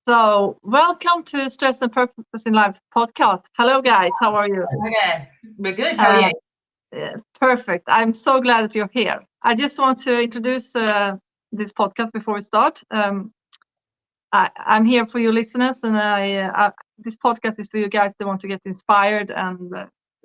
So, welcome to Stress and Purpose in Life podcast. Hello, guys. How are you? Okay, we're good. How are you? Perfect. I'm so glad that you're here. I just want to introduce this podcast before we start. I'm here for you listeners, and this podcast is for you guys that want to get inspired and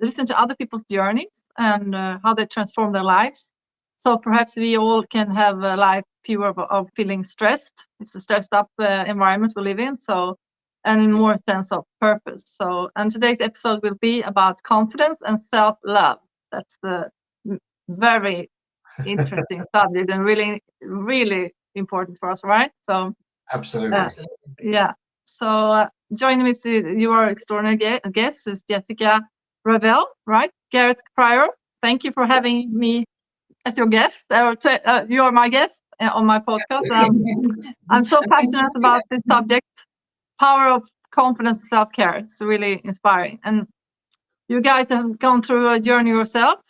listen to other people's journeys and how they transform their lives. So perhaps we all can have a life fewer of feeling stressed. It's a stressed up environment we live in. So, and more sense of purpose. So, and today's episode will be about confidence and self-love. That's the very interesting subject and really, really important for us, right? So, Absolutely. yeah. So joining me to your extraordinary guest is Jessica Revell, right? Gareth Pryor. Thank you for having me as your guest. You are my guest on my podcast. I'm so passionate about this subject, power of confidence and self-care. It's really inspiring. And you guys have gone through a journey yourself,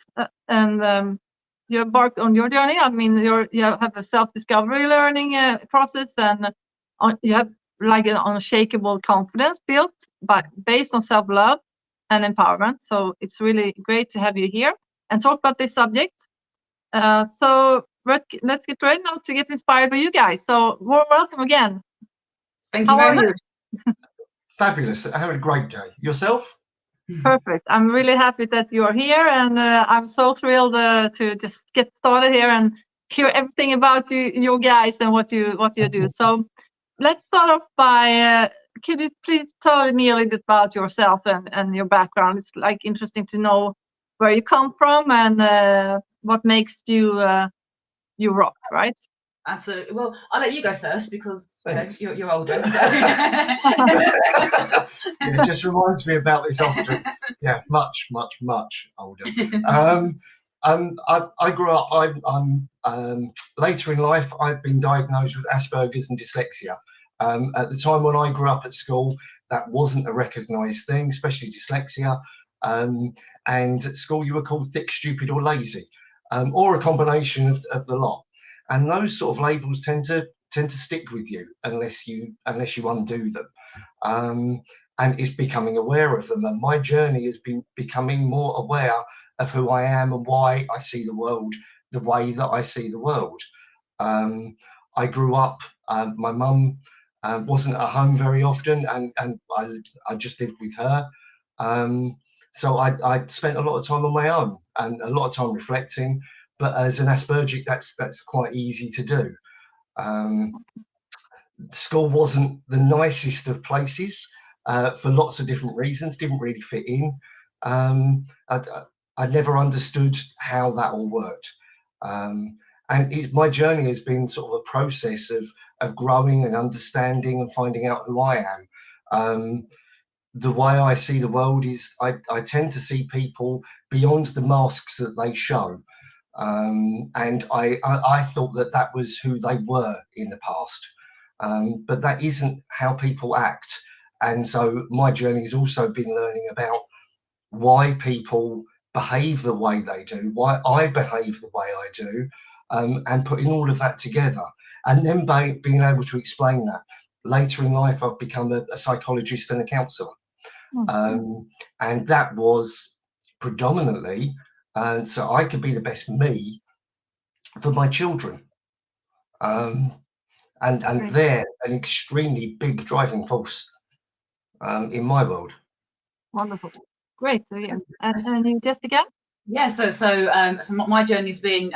and you embarked on your journey. I mean, you have a self-discovery learning process, and you have like an unshakable confidence built based on self-love and empowerment. So it's really great to have you here and talk about this subject. So let's get ready now to get inspired by you guys. So warm welcome again. Thank you very much. Fabulous. I had a great day. Yourself? Perfect. I'm really happy that you're here, and I'm so thrilled to just get started here and hear everything about you guys and what you do. So let's start off by could you please tell me a little bit about yourself and your background? It's like interesting to know where you come from and what makes you you rock, right? Absolutely. Well, I'll let you go first because you're older. So. It just reminds me about this often. Yeah, much older. I grew up. I'm later in life. I've been diagnosed with Asperger's and dyslexia. At the time when I grew up at school, that wasn't a recognised thing, especially dyslexia. And at school, you were called thick, stupid, or lazy, or a combination of the lot. And those sort of labels tend to stick with you unless you undo them. And it's becoming aware of them. And my journey has been becoming more aware of who I am and why I see the world the way that I see the world. I grew up. My mum wasn't at home very often, and I just lived with her. So I spent a lot of time on my own and a lot of time reflecting. But as an Aspergic, that's quite easy to do. School wasn't the nicest of places for lots of different reasons. Didn't really fit in. I never understood how that all worked. And my journey has been sort of a process of growing and understanding and finding out who I am. The way I see the world is I tend to see people beyond the masks that they show. And I thought that was who they were in the past. But that isn't how people act. And so my journey has also been learning about why people behave the way they do, why I behave the way I do, and putting all of that together. And then being able to explain that. Later in life, I've become a psychologist and a counsellor. And that was predominantly so I could be the best me for my children. And they're an extremely big driving force in my world. Wonderful. Great to hear. And you, Jessica? Yeah, so my journey's been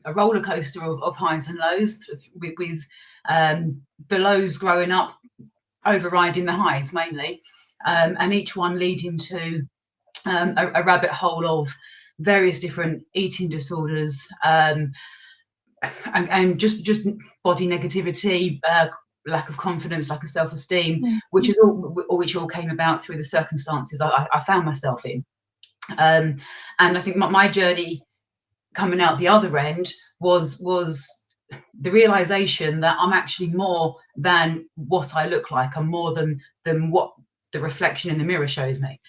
a roller coaster of highs and lows, with the lows growing up overriding the highs mainly, and each one leading to a rabbit hole of various different eating disorders, and just body negativity, lack of confidence, lack of self-esteem, which all came about through the circumstances I found myself in. And I think my journey coming out the other end was the realization that I'm actually more than what I look like. I'm more than what the reflection in the mirror shows me.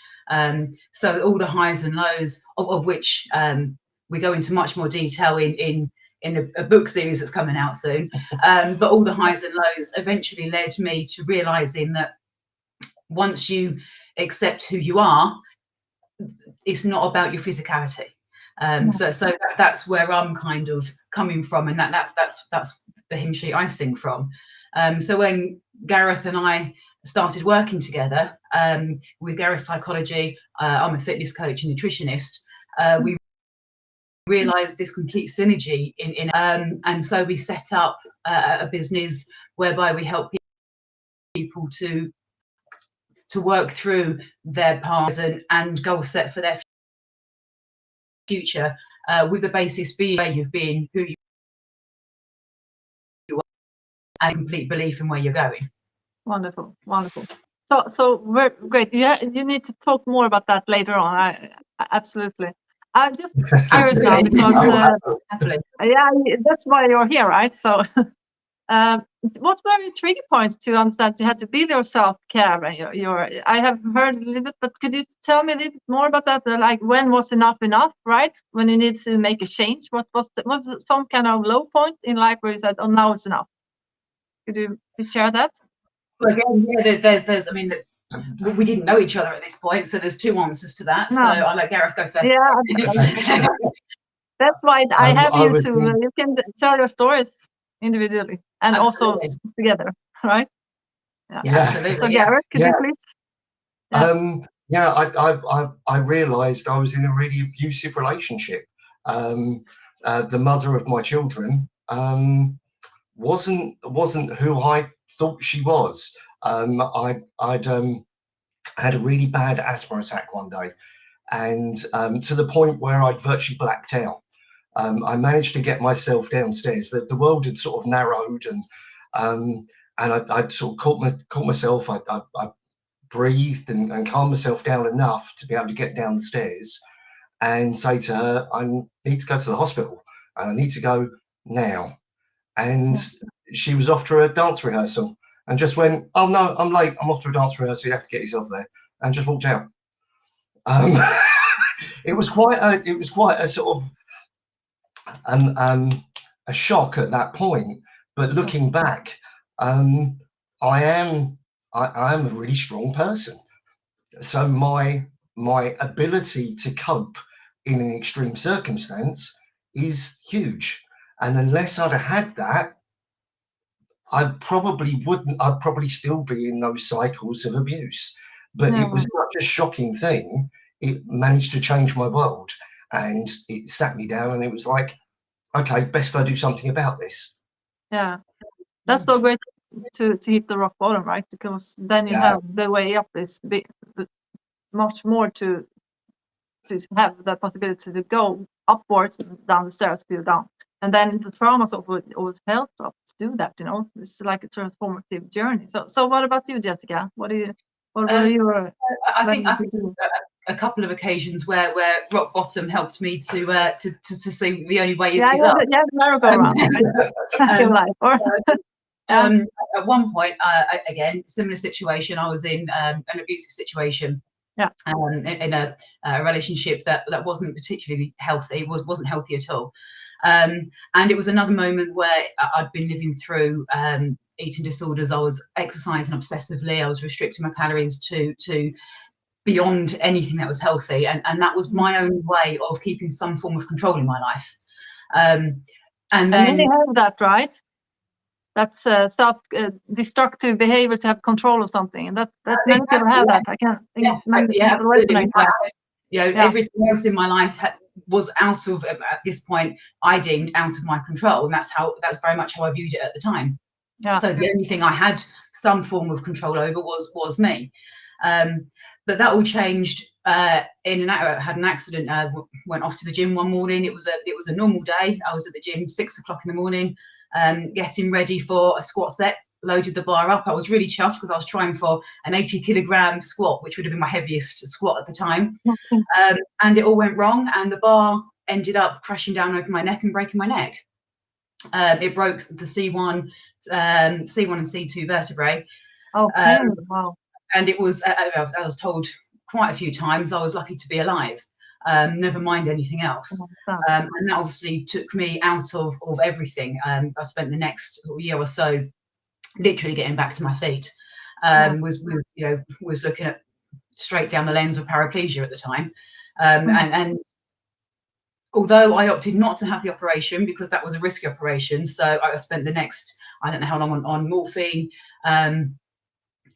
So all the highs and lows of which we go into much more detail in a book series that's coming out soon. But all the highs and lows eventually led me to realizing that once you accept who you are, it's not about your physicality. So that's where I'm kind of coming from, and that's the hymn sheet I sing from. So when Gareth and I started working together with Gareth Psychology, I'm a fitness coach and nutritionist. We realized this complete synergy and so we set up a business whereby we help people to work through their past and goal set for their future, with the basis being where you've been, who you are, and complete belief in where you're going. Wonderful. So very great. You need to talk more about that later on. Absolutely. I'm just curious now because that's why you're here, right? So what were your trigger points to understand you had to build your self-care? I have heard a little bit, but could you tell me a little bit more about that? Like, when was enough, right? When you need to make a change, what was some kind of low point in life where you said, "Oh, now it's enough"? Could you share that? Well, again, there's. I mean, we didn't know each other at this point, so there's two answers to that. No. So I'll let Gareth go first. Yeah, that's why I have you too. You can tell your stories individually and also together, right? Yeah, absolutely. So Gareth, could you please? I realised I was in a really abusive relationship. The mother of my children wasn't who I thought she was. I'd had a really bad asthma attack one day, and to the point where I'd virtually blacked out. I managed to get myself downstairs. The world had sort of narrowed, and I'd sort of caught myself. I breathed and calmed myself down enough to be able to get down the stairs and say to her, "I need to go to the hospital, and I need to go now." And she was off to a dance rehearsal and just went, "Oh no, I'm late. I'm off to a dance rehearsal. You have to get yourself there," and just walked out. It was quite a sort of a shock at that point. But looking back, I am a really strong person. So my ability to cope in an extreme circumstance is huge. And unless I'd have had that, I'd probably still be in those cycles of abuse. But it was such a shocking thing. It managed to change my world, and it sat me down, and it was like, okay, best I do something about this. Yeah, that's so great to hit the rock bottom, right? Because then you have the way up is much more to have the possibility to go upwards down the stairs, feel down. And then the traumas always help us to do that, It's like a transformative journey. So what about you, Jessica? What were your... I think a couple of occasions where rock bottom helped me to see the only way is up. Yeah, merry-go-round. At one point, again, similar situation. I was in an abusive situation. Yeah. In a relationship that wasn't particularly healthy. Wasn't healthy at all. And it was another moment where I'd been living through eating disorders. I was exercising obsessively. I was restricting my calories to beyond anything that was healthy, and that was my own way of keeping some form of control in my life. And then many have that, right? That's self-destructive behavior to have control of something, and that's many people have that. I can't think many people resonate that. Everything else in my life was out of, at this point, I deemed out of my control, and that's very much how I viewed it at the time. So the only thing I had some form of control over was me. But that all changed I had an accident. Went off to the gym one morning. It was a normal day. I was at the gym 6 o'clock in the morning, getting ready for a squat set. Loaded the bar up. I was really chuffed because I was trying for an 80-kilogram squat, which would have been my heaviest squat at the time. And it all went wrong, and the bar ended up crashing down over my neck and breaking my neck. It broke the C1 and C2 vertebrae. Wow. And it was, I was told quite a few times, I was lucky to be alive. never mind anything else. And that obviously took me out of everything. I spent the next year or so literally getting back to my feet. Was looking at straight down the lens of paraplegia at the time. And although I opted not to have the operation because that was a risky operation, so I spent the next, I don't know how long on morphine. And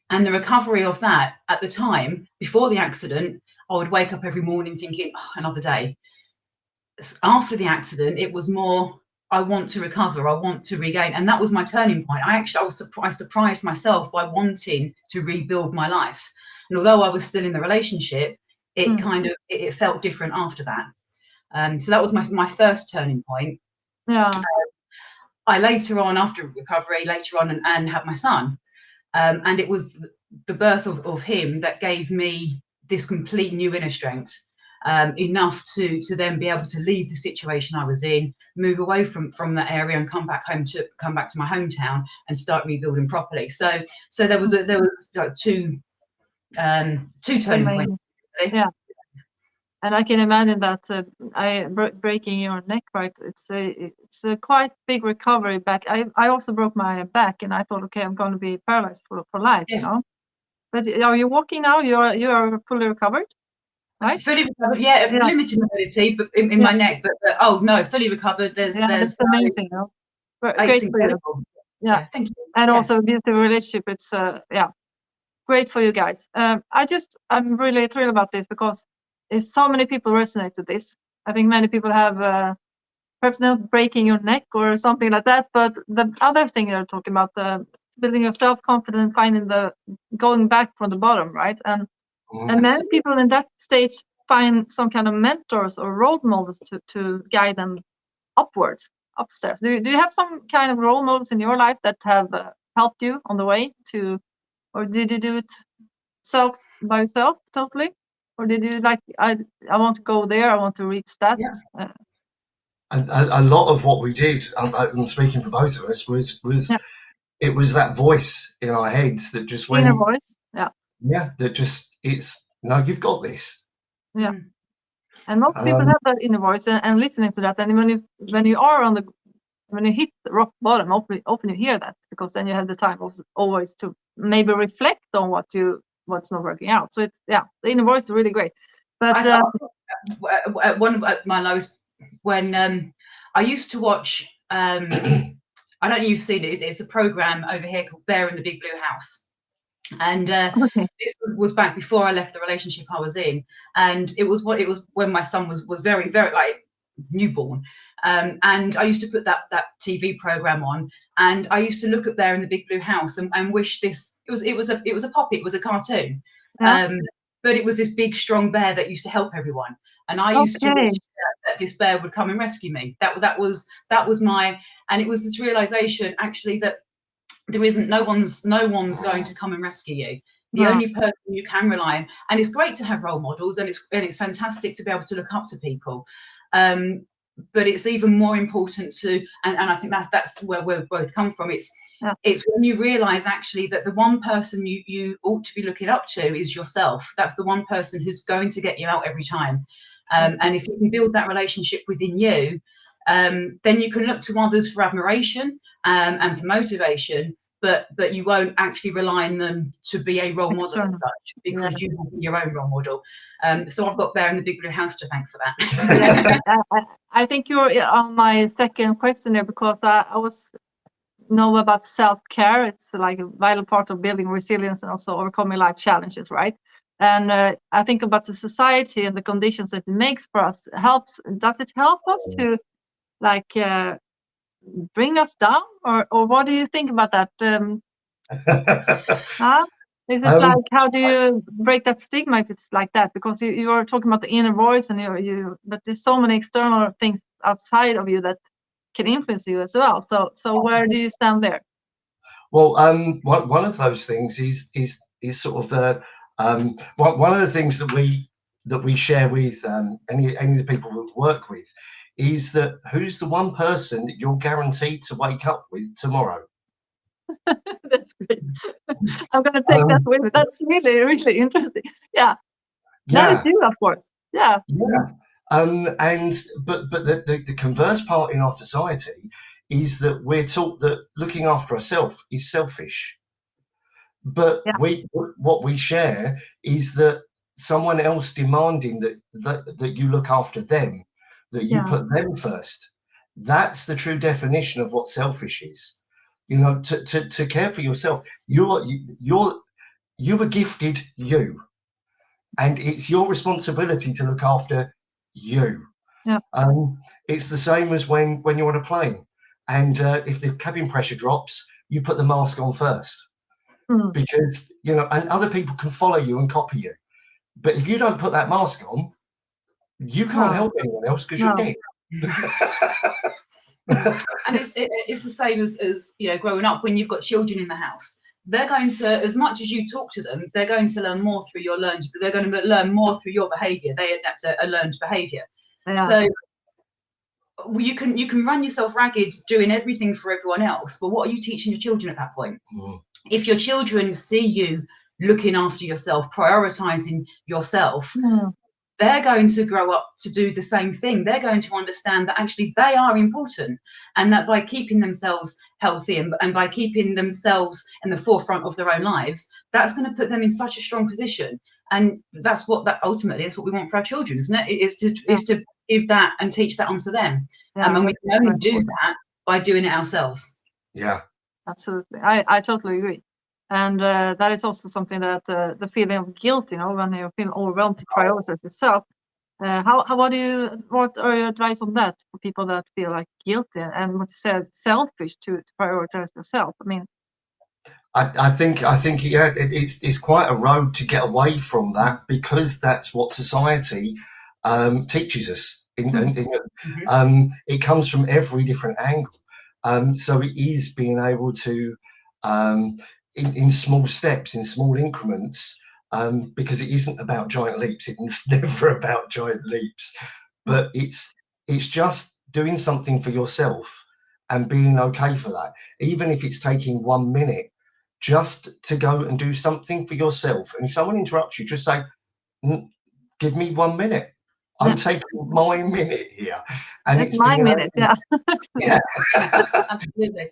the recovery of that at the time, before the accident, I would wake up every morning thinking, oh, another day. After the accident, it was more, I want to recover, I want to regain. And that was my turning point. I surprised myself by wanting to rebuild my life. And although I was still in the relationship, it kind of, it felt different after that. So that was my first turning point. Yeah. I later on, after recovery, and had my son. And it was the birth of him that gave me this complete new inner strength, enough to then be able to leave the situation I was in, move away from that area, and come back to my hometown and start rebuilding properly. So there was like two turning points. Really. Yeah. And I can imagine that breaking your neck, right? It's a quite big recovery back. I also broke my back, and I thought, okay, I'm going to be paralyzed for life, Yes. you know. But are you walking now? You are fully recovered, right? Fully recovered, yeah. Limited mobility, but in my neck. But oh no, fully recovered. There's that's amazing. No? Great for you. Yeah, thank you. And also a beautiful relationship. It's great for you guys. I'm really thrilled about this because there's so many people resonate with this. I think many people have perhaps not breaking your neck or something like that, but the other thing you're talking about, the building your self-confidence, going back from the bottom, right? And many people in that stage find some kind of mentors or role models to guide them upstairs. Do you have some kind of role models in your life that have helped you on the way to, or did you do it by yourself totally? Or did you I want to go there, I want to reach that? Yeah. A lot of what we did, I'm speaking for both of us, was it was that voice in our heads that just went, inner voice, no, you've got this. Yeah. And most people have that inner voice, and listening to that. And when you hit the rock bottom, often you hear that, because then you have the time always to maybe reflect on what's not working out. So it's the inner voice is really great. But one of my lowest, when I used to watch, I don't know if you've seen it. It's a program over here called Bear in the Big Blue House. And this was back before I left the relationship I was in, and it was when my son was very, very newborn, and I used to put that TV program on, and I used to look at Bear in the Big Blue House and wish this. It was a puppet, it was a cartoon, but it was this big strong bear that used to help everyone, and I used to wish that this bear would come and rescue me. That was my, and it was this realization actually that there isn't, no one's going to come and rescue you. The only person you can rely on, and it's great to have role models, and it's fantastic to be able to look up to people, but it's even more important to, and I think that's where we've both come from. It's when you realize actually that the one person you ought to be looking up to is yourself. That's the one person who's going to get you out every time, and if you can build that relationship within you, then you can look to others for admiration and for motivation, but you won't actually rely on them to be a role model as such, because you will be your own role model. So I've got Bear in the Big Blue House to thank for that. I think you're on my second question there, because I know about self-care. It's like a vital part of building resilience and also overcoming life challenges, right? And I think about the society and the conditions that it makes for us. Does it help us to bring us down, or what do you think about that? Is it how do you break that stigma if it's like that? Because you are talking about the inner voice, and but there's so many external things outside of you that can influence you as well. So where do you stand there? Well, one of those things is sort of the one of the things that we share with any of the people that we work with is that who's the one person that you're guaranteed to wake up with tomorrow? That's great. I'm going to take that with me. That's really, really interesting. Yeah. That is you, of course. Yeah. Yeah. But the converse part in our society is that we're taught that looking after ourselves is selfish. But Yeah. what we share is that someone else demanding that you look after them, that you Yeah. put them first. That's the true definition of what selfish is. You know, to care for yourself. You were gifted you, and it's your responsibility to look after you. Yeah. It's the same as when you're on a plane, and if the cabin pressure drops, you put the mask on first. Because, you know, and other people can follow you and copy you. But if you don't put that mask on, you can't help anyone else because you're dead. And it's the same as you know, growing up when you've got children in the house. They're going to, as much as you talk to them, they're going to learn more through your learned. They're going to learn more through your behaviour. They adapt a learned behaviour. Yeah. So you can run yourself ragged doing everything for everyone else, but what are you teaching your children at that point? If your children see you looking after yourself, prioritizing yourself, they're going to grow up to do the same thing. They're going to understand that actually they are important, and that by keeping themselves healthy and by keeping themselves in the forefront of their own lives, that's going to put them in such a strong position. And that's what ultimately is what we want for our children, isn't it? Is to give that and teach that onto them. And we can only do that by doing it ourselves. Yeah. Absolutely. I totally agree. And that is also something that the feeling of guilt, you know, when you feel overwhelmed to prioritize yourself. What are your advice on that for people that feel like guilty and what you said, selfish to prioritize yourself? I mean, I think yeah, it's quite a road to get away from that, because that's what society teaches us. It comes from every different angle. So it is being able to, in small steps, in small increments, because it isn't about giant leaps. It's never about giant leaps, but it's just doing something for yourself and being okay for that, even if it's taking 1 minute just to go and do something for yourself. And if someone interrupts you, just say, "Give me 1 minute. I'm taking my minute here," and it's my minute. Yeah. Yeah. Absolutely.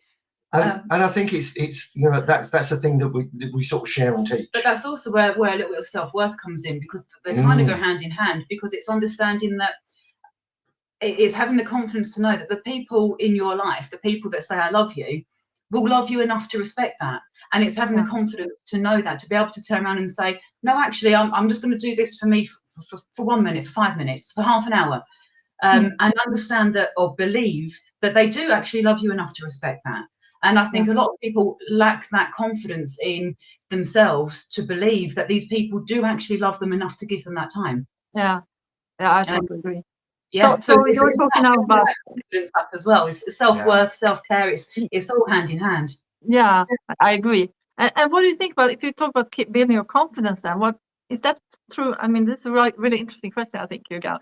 And I think it's you know, that's the thing that we sort of share and teach. But that's also where a little bit of self-worth comes in, because they kind of go hand in hand, because it's understanding that it's having the confidence to know that the people in your life, the people that say I love you, will love you enough to respect that. And it's having the confidence to know that, to be able to turn around and say, no, actually, I'm just going to do this for me for 1 minute, for 5 minutes, for half an hour. And understand that, or believe that they do actually love you enough to respect that. And I think a lot of people lack that confidence in themselves to believe that these people do actually love them enough to give them that time. Yeah, I totally agree. Yeah, so you're talking now about confidence up as well. It's self-worth, self-care. It's all hand in hand. Yeah, I agree. And what do you think about, if you talk about building your confidence, then what is that through? I mean, this is a really interesting question, I think, you guys.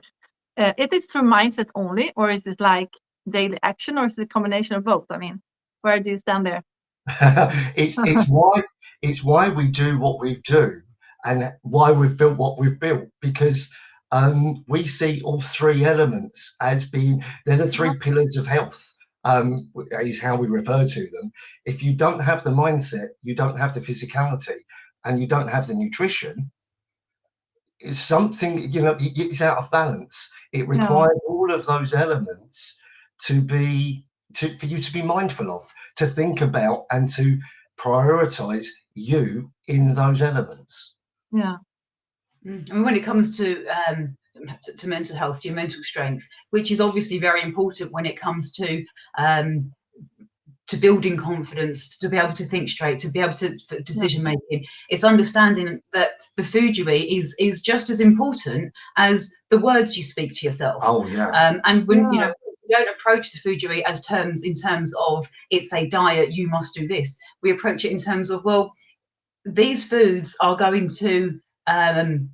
It is through mindset only, or is it like daily action, or is it a combination of both? I mean, where do you stand there? It's why we do what we do, and why we've built what we've built, because we see all three elements as being, they're the three pillars of health. Is how we refer to them. If you don't have the mindset, you don't have the physicality, and you don't have the nutrition, it's something, you know, it's out of balance. It requires all of those elements for you to be mindful of, to think about, and to prioritize you in those elements. Yeah. I mean, when it comes to mental health, your mental strength, which is obviously very important when it comes to building confidence, to be able to think straight, to be able to decision making, it's understanding that the food you eat is just as important as the words you speak to yourself. Oh yeah. And when you know, we don't approach the food you eat in terms of it's a diet, you must do this. We approach it in terms of, well, these foods are going to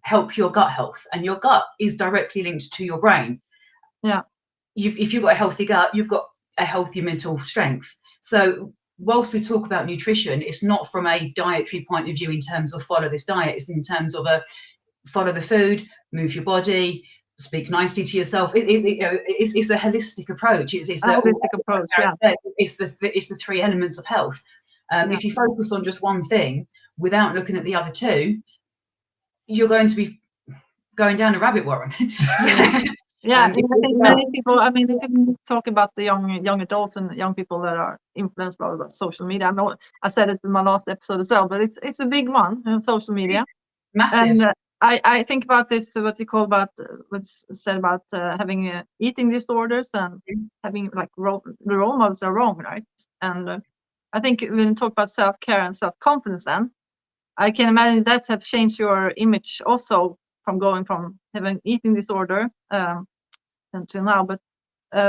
help your gut health, and your gut is directly linked to your brain. Yeah. If you've got a healthy gut, you've got a healthy mental strength. So whilst we talk about nutrition, it's not from a dietary point of view in terms of follow this diet. It's in terms of follow the food, move your body, speak nicely to yourself. It's a holistic approach. It's a holistic approach. Yeah. It's the three elements of health. Yeah. If you focus on just one thing without looking at the other two, you're going to be going down a rabbit warren. Yeah, I think many people. I mean, if you talk about the young adults and young people that are influenced by social media, I said it in my last episode as well, but it's a big one in social media. Massive. And I think about this, what you call about what's said about having eating disorders and having like the role models are wrong, right? And I think when you talk about self-care and self-confidence, then I can imagine that have changed your image also from going from having eating disorder until now. But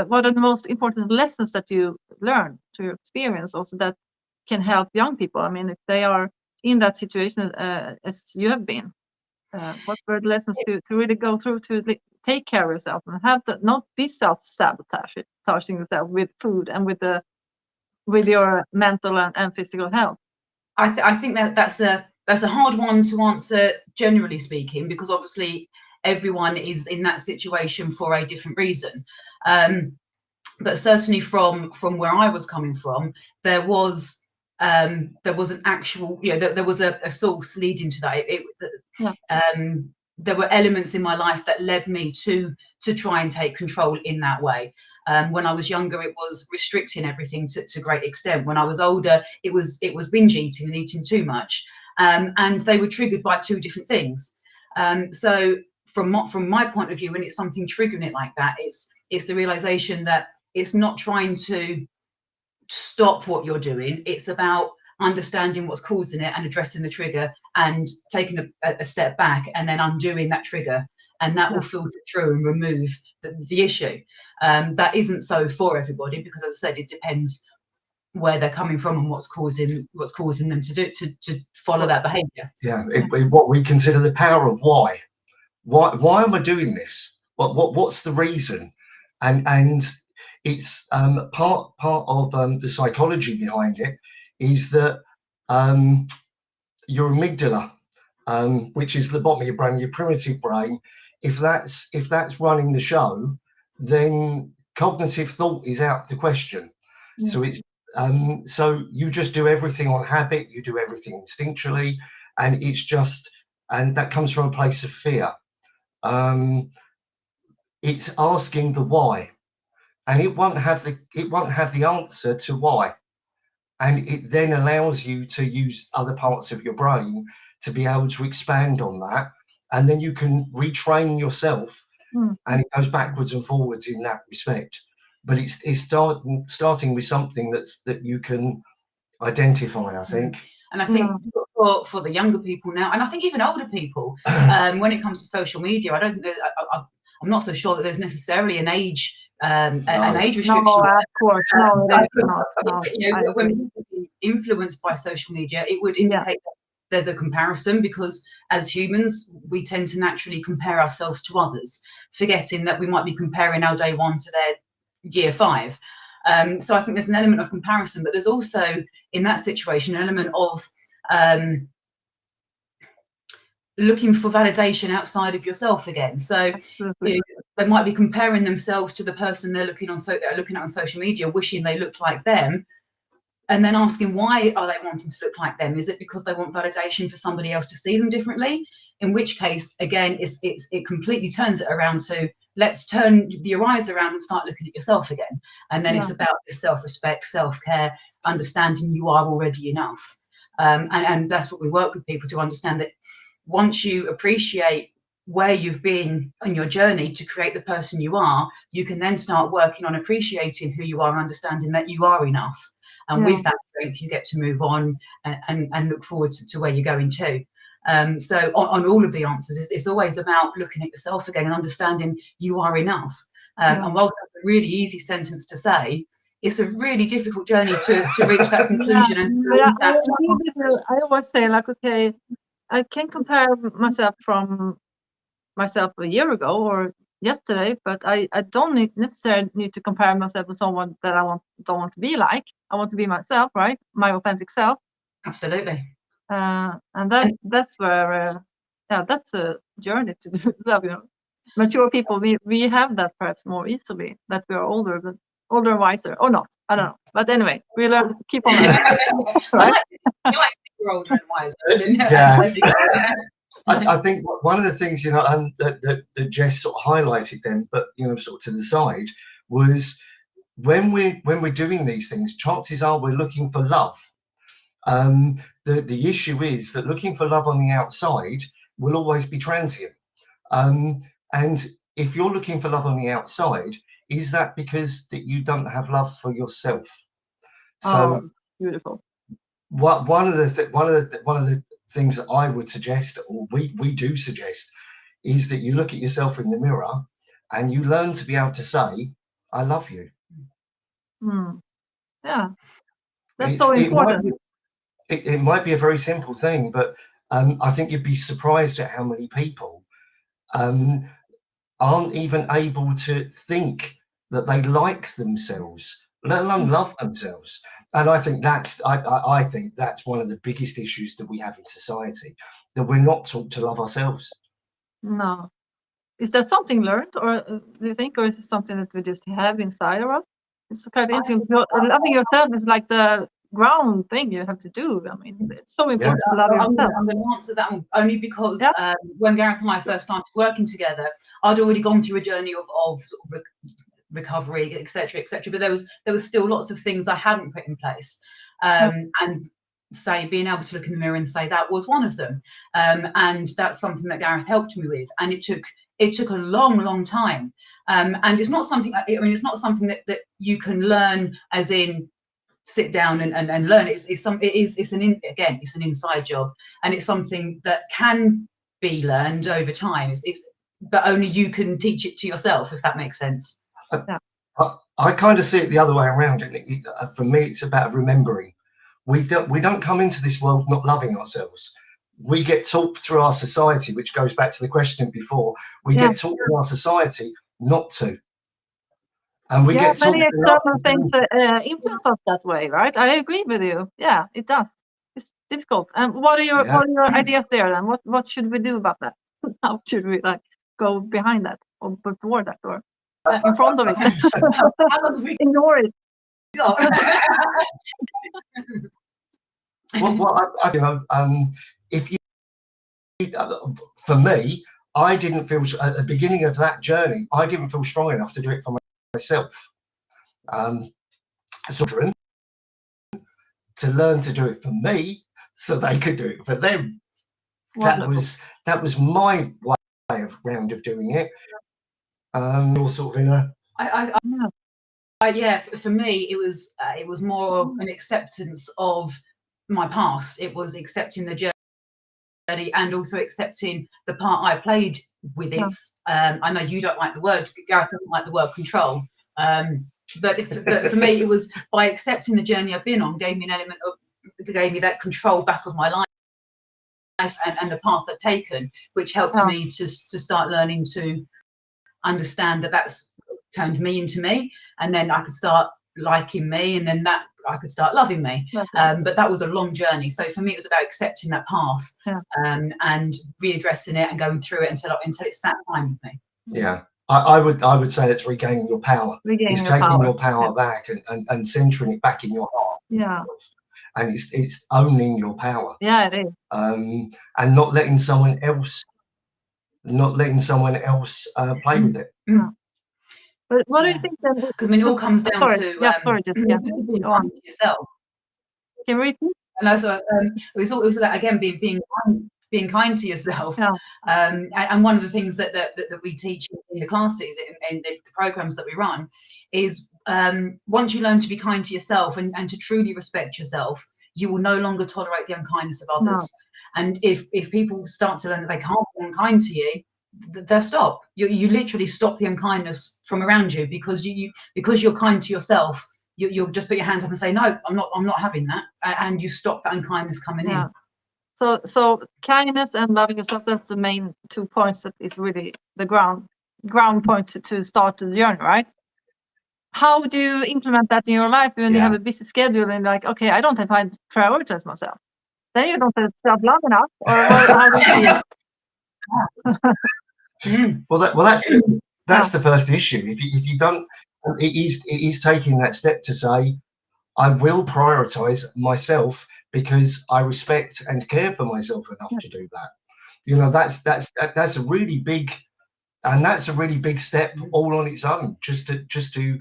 what are the most important lessons that you learn to your experience also that can help young people? I mean, if they are in that situation as you have been, what were the lessons to really go through to take care of yourself and have to not be self-sabotaging yourself with food and with your mental and physical health? I think that's a hard one to answer, generally speaking, because obviously everyone is in that situation for a different reason. But certainly from where I was coming from, there was an actual, there was a source leading to that. There were elements in my life that led me to try and take control in that way. When I was younger, it was restricting everything to great extent. When I was older, it was binge eating and eating too much. And they were triggered by two different things. So from my point of view, when it's something triggering it like that, it's the realization that it's not trying to stop what you're doing. It's about understanding what's causing it and addressing the trigger and taking a step back and then undoing that trigger. And that will filter through and remove the issue. That isn't so for everybody, because as I said, it depends where they're coming from and what's causing them to follow that behavior. Yeah, what we consider the power of why. Why am I doing this? What's the reason? And it's part of the psychology behind it is that your amygdala, which is the bottom of your brain, your primitive brain, if that's running the show, then cognitive thought is out of the question. So it's so you just do everything on habit, you do everything instinctually, and that comes from a place of fear. It's asking the why, and it won't have the answer to why, and it then allows you to use other parts of your brain to be able to expand on that, and then you can retrain yourself, and it goes backwards and forwards in that respect. But it's starting with something that you can identify, I think. And I think for the younger people now, and I think even older people, when it comes to social media, I don't think I'm not so sure that there's necessarily an age restriction. No, of course, no, when people are influenced by social media, it would indicate that there's a comparison, because as humans, we tend to naturally compare ourselves to others, forgetting that we might be comparing our day one to their year 5. So I think there's an element of comparison, but there's also in that situation an element of looking for validation outside of yourself again. So they might be comparing themselves to the person they're looking at on social media, wishing they looked like them, and then asking, why are they wanting to look like them? Is it because they want validation for somebody else to see them differently? In which case, again, it completely turns it around to, let's turn your eyes around and start looking at yourself again. And then it's about this self-respect, self-care, understanding you are already enough. And that's what we work with people to understand, that once you appreciate where you've been on your journey to create the person you are, you can then start working on appreciating who you are and understanding that you are enough. And with that strength, you get to move on and look forward to where you're going to. So on all of the answers, it's always about looking at yourself again and understanding you are enough. And whilst that's a really easy sentence to say, it's a really difficult journey to reach that conclusion. I always say, like, okay, I can compare myself from myself a year ago or yesterday, but I don't necessarily need to compare myself with someone that I don't want to be like. I want to be myself, right? My authentic self. Absolutely. And that's where, that's a journey to do. mature people, we have that perhaps more easily, that we are older, but older, wiser, or not. I don't know. But anyway, we learn, keep on learning. Right? You like to think you're older and wiser. Yeah. I think one of the things, that Jess sort of highlighted then, but sort of to the side, was when we're doing these things, chances are we're looking for love. The issue is that looking for love on the outside will always be transient. And if you're looking for love on the outside, is that because that you don't have love for yourself? So beautiful. One of the things that I would suggest, or we do suggest, is that you look at yourself in the mirror and you learn to be able to say, "I love you." Yeah, that's so important. It might be a very simple thing, but I think you'd be surprised at how many people aren't even able to think that they like themselves, let alone love themselves. And I think I think that's one of the biggest issues that we have in society, that we're not taught to love ourselves. No. Is that something learned, or do you think, or is it something that we just have inside of us? It's kind of interesting. Loving yourself is like the ground thing you have to do. I mean, it's so important to love yourself. I'm going to answer that one only because when Gareth and I first started working together, I'd already gone through a journey of sort of recovery, etc., etc. But there was still lots of things I hadn't put in place, and being able to look in the mirror and say that was one of them, and that's something that Gareth helped me with, and it took a long time, and it's not something. It's not something that you can learn, as in sit down and learn. It's an inside job, and it's something that can be learned over time. But only you can teach it to yourself, if that makes sense. I kind of see it the other way around. For me, it's about remembering. We don't come into this world not loving ourselves. We get taught through our society, which goes back to the question before. We get taught in our society not to. And we get many external things influence us that way, right? I agree with you. Yeah, it does. It's difficult. And what are your ideas there then? What should we do about that? How should we go behind that, or before that, or in front of it? Ignore it. If you, for me, I didn't feel at the beginning of that journey, I didn't feel strong enough to do it for myself. Children to learn to do it for me, so they could do it for them. Wonderful. That was my way of doing it. You're sort of in a. For me, it was more of an acceptance of my past. It was accepting the journey and also accepting the part I played with it. I know you don't like the word, Gareth doesn't like the word control, but for me, it was by accepting the journey I've been on, gave me that control back of my life and the path I've taken, which helped me to start learning to understand that that's turned me into me, and then I could start liking me, and then that I could start loving me. But that was a long journey. So for me, it was about accepting that path and readdressing it and going through it until it sat fine with me. Yeah, I would say it's regaining your power. It's taking your power back and centering it back in your heart. Yeah. And it's owning your power. Yeah, it is. And not letting someone else play with it. Yeah. But what do you think then? Because it all comes down to being kind to yourself. Can you repeat? And also, it's also that again being kind to yourself. And one of the things that we teach in the classes, in the programs that we run, is once you learn to be kind to yourself and to truly respect yourself, you will no longer tolerate the unkindness of others. And if people start to learn that they can't be unkind to you, they'll stop. You literally stop the unkindness from around you because you're kind to yourself. You'll just put your hands up and say, no, I'm not having that, and you stop that unkindness coming in. So kindness and loving yourself, that's the main 2 points that is really the ground point to start the journey, right? How do you implement that in your life when you have a busy schedule and okay, I don't have time to prioritize myself? Then you don't have self-love enough, or how do you see it? That's the first issue. If you don't, it is taking that step to say, I will prioritize myself because I respect and care for myself enough to do that. You know, that's a really big, and that's a really big step all on its own. Just to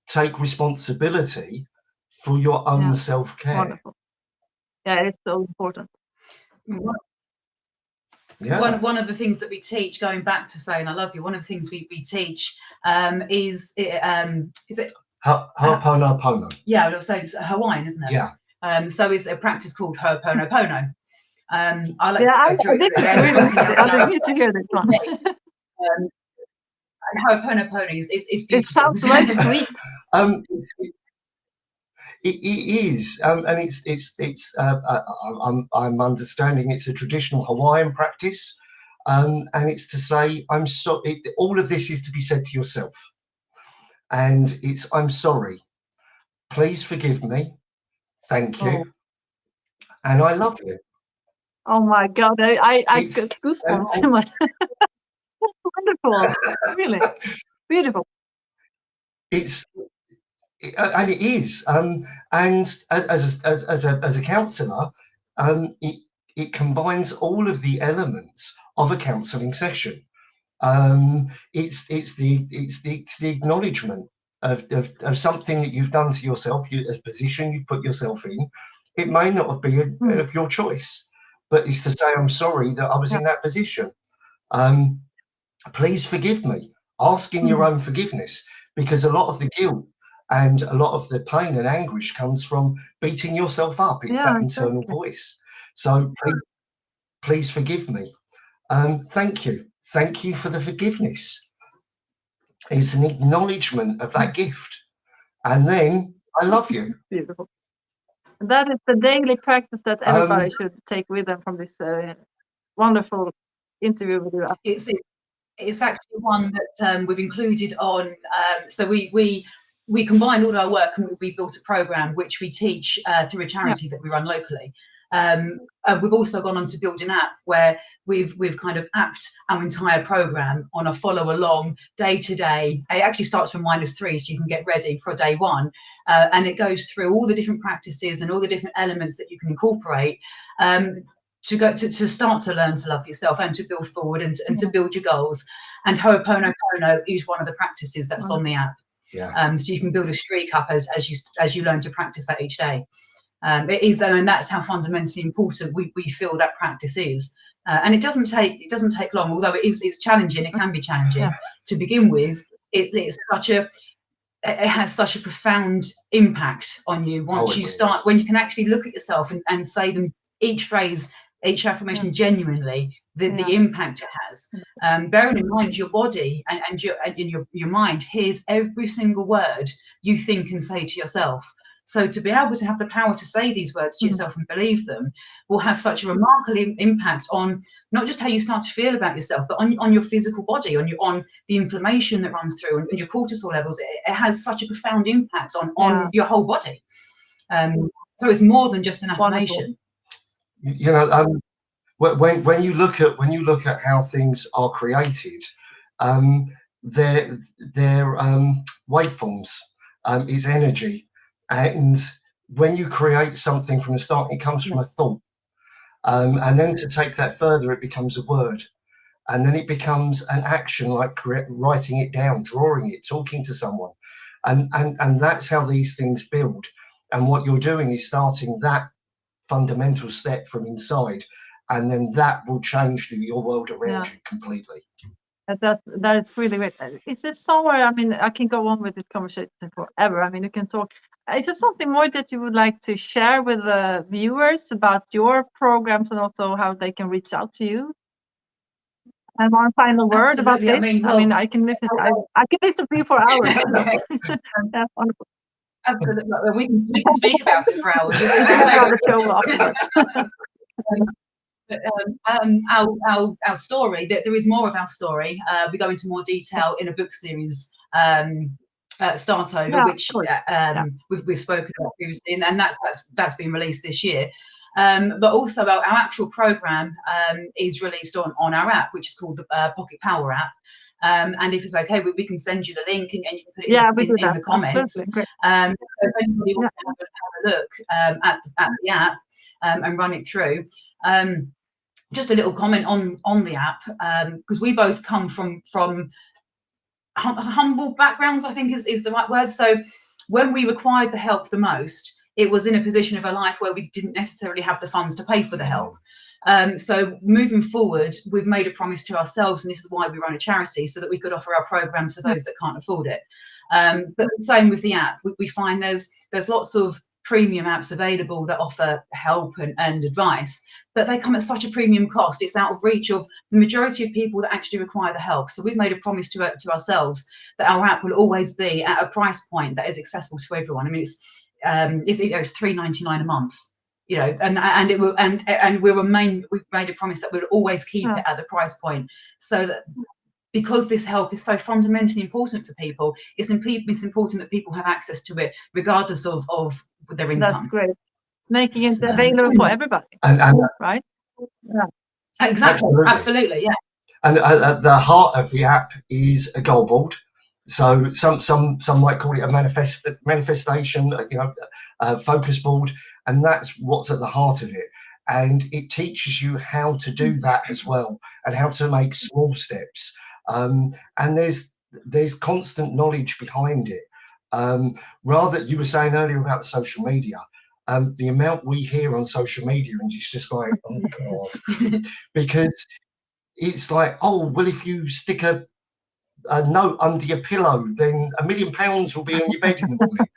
take responsibility for your own self-care. Wonderful. Yeah, it's so important. One of the things that we teach, going back to saying I love you, one of the things we teach is it Ho'oponopono. Yeah, I would say it's Hawaiian, isn't it? Yeah. So it's a practice called Ho'oponopono. I like I to go through did need to hear this one. Ho'oponopono is beautiful. It sounds very sweet. It is, and I'm understanding it's a traditional Hawaiian practice, and it's to say I'm sorry. All of this is to be said to yourself, and it's I'm sorry. Please forgive me. Thank you, and I love you. Oh my God! I got goosebumps in my. Wonderful, really beautiful. And it is, and as a counsellor, it combines all of the elements of a counselling session. It's the acknowledgement of something that you've done to yourself, a position you've put yourself in. It may not have been of your choice, but it's to say I'm sorry that I was in that position. Please forgive me. Asking your own forgiveness, because a lot of the guilt and a lot of the pain and anguish comes from beating yourself up. It's that internal voice. So please forgive me. Thank you. Thank you for the forgiveness. It's an acknowledgement of that gift. And then I love you. Beautiful. That is the daily practice that everybody should take with them from this wonderful interview with you. It's actually one that we've included on. So we combined all our work and we built a program which we teach through a charity that we run locally. We've also gone on to build an app where we've kind of apped our entire program on a follow along day to day. It actually starts from -3, so you can get ready for day one, and it goes through all the different practices and all the different elements that you can incorporate to start to learn to love yourself and to build forward and to build your goals. And Ho'oponopono is one of the practices that's on the app. So you can build a streak up as you learn to practice that each day. It is, and that's how fundamentally important we feel that practice is. And it doesn't take long, although it's challenging. It can be challenging to begin with. It has such a profound impact on you once you start, when you can actually look at yourself and say them, each phrase, each affirmation genuinely, the impact it has. Bearing in mind your body and your mind hears every single word you think and say to yourself. So to be able to have the power to say these words to yourself and believe them will have such a remarkable impact on not just how you start to feel about yourself, but on your physical body, on the inflammation that runs through and your cortisol levels. It has such a profound impact on your whole body. So it's more than just an affirmation. You know, when you look at how things are created, they're waveforms. It's energy. And when you create something from the start, it comes from a thought. And then to take that further, it becomes a word. And then it becomes an action, like writing it down, drawing it, talking to someone. And that's how these things build. And what you're doing is starting that fundamental step from inside. And then that will change your world around you completely. That is really great. Is there somewhere, I mean, I can go on with this conversation forever. I mean, you can talk. Is there something more that you would like to share with the viewers about your programs and also how they can reach out to you? And one final word about this. I mean, I can listen. I can listen to you for hours. That's wonderful. Absolutely, we can speak about it for hours. Our story, there is more of our story. We go into more detail in a book series, Start Over, which we've spoken about previously, and that's been released this year. But also our actual program is released on our app, which is called the Pocket Power app. And if it's okay, we can send you the link and you can put it in the comments. Absolutely. If anybody wants to have a look at the app and run it through. Just a little comment on the app, because we both come from humble backgrounds, I think is the right word. So when we required the help the most, it was in a position of our life where we didn't necessarily have the funds to pay for the help. So moving forward, we've made a promise to ourselves, and this is why we run a charity, so that we could offer our programs to those that can't afford it. But the same with the app, we find there's lots of premium apps available that offer help and advice, but they come at such a premium cost. It's out of reach of the majority of people that actually require the help. So we've made a promise to ourselves that our app will always be at a price point that is accessible to everyone. I mean, it's $3.99 a month, you know, and it will, and we've made a promise that we'll always keep it at the price point, so that because this help is so fundamentally important for people, it's important that people have access to it regardless of their income. That's great. Making it available for everybody, right? Yeah. Exactly. Absolutely. Yeah. And at the heart of the app is a goal board. So some might call it a manifestation, you know, a focus board, and that's what's at the heart of it. And it teaches you how to do that as well, and how to make small steps. And there's constant knowledge behind it. Rather, you were saying earlier about the social media. The amount we hear on social media, and it's just like, oh God, because it's like, oh well, if you stick a note under your pillow, then £1 million will be on your bed in the morning,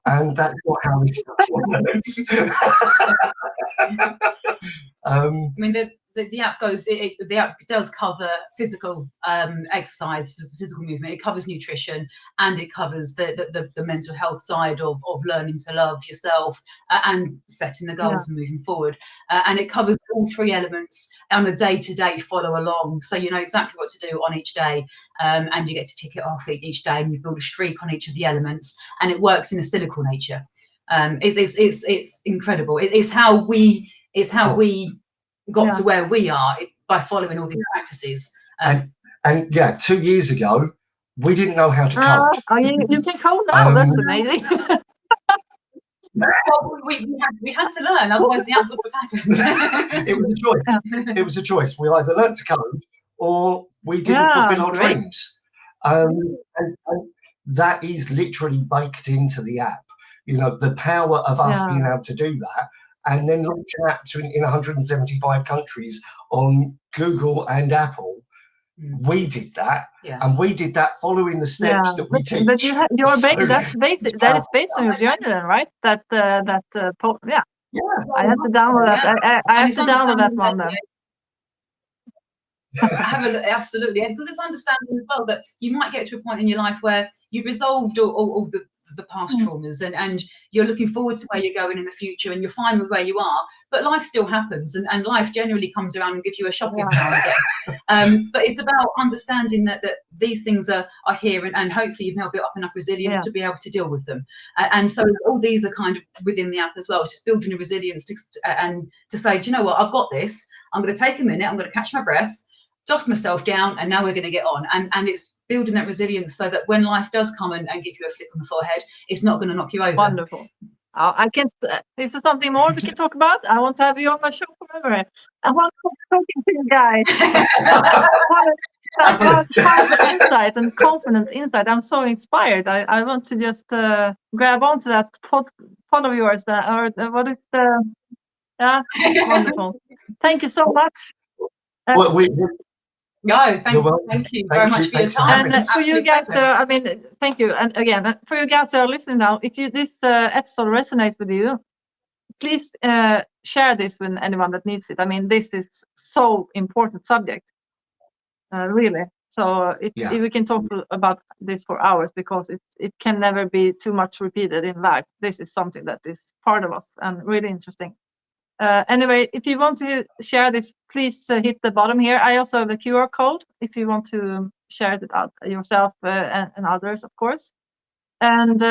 and that's not how this stuff works. I mean, the app goes. The app does cover physical exercise, physical movement. It covers nutrition, and it covers the mental health side of learning to love yourself and setting the goals and moving forward. And it covers all three elements on a day-to-day follow along, so you know exactly what to do on each day, and you get to tick it off each day, and you build a streak on each of the elements, and it works in a cyclical nature. It's incredible. It's how we got to where we are by following all these practices. And yeah, 2 years ago, we didn't know how to code. You can code now. That's amazing. Well, we had to learn, otherwise the app wouldn't have happened. It was a choice. It was a choice. We either learned to code or we didn't fulfill our dreams. And that is literally baked into the app. You know, the power of us being able to do that, and then launch an app in 175 countries on Google and Apple. We did that, and we did that following the steps that we teach. But that is based on your journey, then, right? I had to download that. I have to download that one then. Absolutely, and because it's understanding as well that you might get to a point in your life where you've resolved all the past traumas, and you're looking forward to where you're going in the future, and you're fine with where you are, but life still happens, and life generally comes around and gives you a shock every now and again. But it's about understanding that these things are here, and hopefully you've now built up enough resilience to be able to deal with them. And so all these are kind of within the app as well. It's just building a resilience to say, do you know what, I've got this. I'm going to take a minute. I'm going to catch my breath, dust myself down, and now we're going to get on. And it's building that resilience so that when life does come and give you a flick on the forehead, it's not going to knock you over. Wonderful. Is there something more we can talk about? I want to have you on my show forever. I want to talking to you guys. I want insight and confidence insight. I'm so inspired. I want to just grab onto that pod of yours. What is the... Yeah, wonderful. Thank you so much. Thank you very much for your time. And for you guys, thank you. And again, for you guys that are listening now, if this episode resonates with you, please share this with anyone that needs it. I mean, this is so important subject, really. So we can talk about this for hours, because it can never be too much repeated in life. This is something that is part of us and really interesting. Anyway, if you want to share this, please hit the bottom here. I also have a QR code if you want to share it out yourself and others, of course. And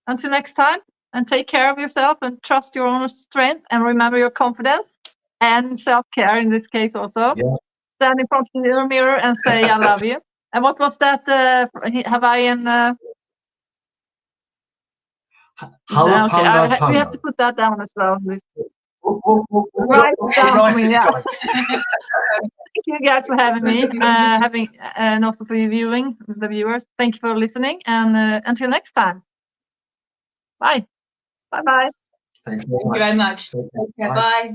until next time, and take care of yourself and trust your own strength and remember your confidence and self-care in this case also. Yeah. Stand in front of your mirror and say, I love you. And what was that Hawaiian? Halapanga We have to Panga. put that down as well. We'll Write it down for write me, it, yeah. guys. Thank you guys for having me, and also for you viewing, the viewers. Thank you for listening, and until next time. Bye. Bye-bye. Thanks very Thank you very much. Take care. Okay, Bye. bye.